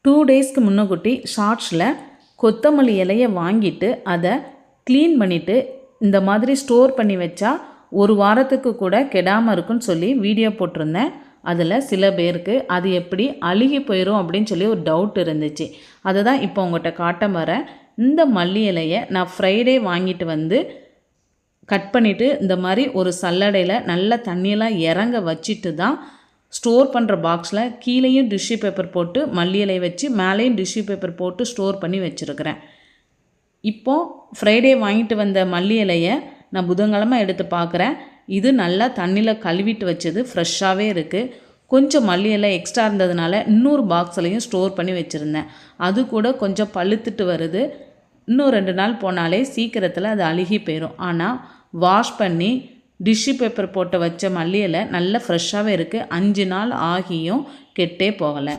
2 டேஸ்க்கு முன்னக்கூட்டி ஷார்ட்ஸில் கொத்தமல்லி இலையை வாங்கிட்டு அதை க்ளீன் பண்ணிவிட்டு இந்த மாதிரி ஸ்டோர் பண்ணி வச்சா ஒரு வாரத்துக்கு கூட கெடாமல் இருக்குன்னு சொல்லி வீடியோ போட்டிருந்தேன். அதில் சில பேருக்கு அது எப்படி அழுகி போயிடும் அப்படின்னு சொல்லி ஒரு டவுட் இருந்துச்சு. அதை தான் இப்போ உங்கள்கிட்ட காட்ட வரேன். இந்த மல்லி இலையை நான் ஃப்ரைடே வாங்கிட்டு வந்து கட் பண்ணிவிட்டு இந்த மாதிரி ஒரு சல்லடையில் நல்லா தண்ணியெல்லாம் இறங்க வச்சுட்டு தான் ஸ்டோர் பண்ணுற பாக்ஸில் கீழேயும் டிஷ்யூ பேப்பர் போட்டு மல்லி இலையை வச்சு மேலேயும் டிஷ்யூ பேப்பர் போட்டு ஸ்டோர் பண்ணி வச்சுருக்கிறேன். இப்போது ஃப்ரைடே வாங்கிட்டு வந்த மல்லி இலையை நான் புதன்கிழமை எடுத்து பார்க்குறேன். இது நல்லா தண்ணியில் கழுவிட்டு வச்சது ஃப்ரெஷ்ஷாகவே இருக்குது. கொஞ்சம் மல்லி இலை எக்ஸ்ட்ரா இருந்ததுனால இன்னொரு பாக்ஸ்லையும் ஸ்டோர் பண்ணி வச்சுருந்தேன். அது கூட கொஞ்சம் பழுத்துட்டு வருது. இன்னும் 2 நாள் போனாலே சீக்கிரத்தில் அது அழுகி போயிடும். ஆனால் வாஷ் பண்ணி டிஷ்யூ பேப்பர் போட்டு வச்ச மல்லி இலை நல்லா ஃப்ரெஷ்ஷாகவே இருக்குது. 5 நாள் ஆகியும் கெட்டே போகலை.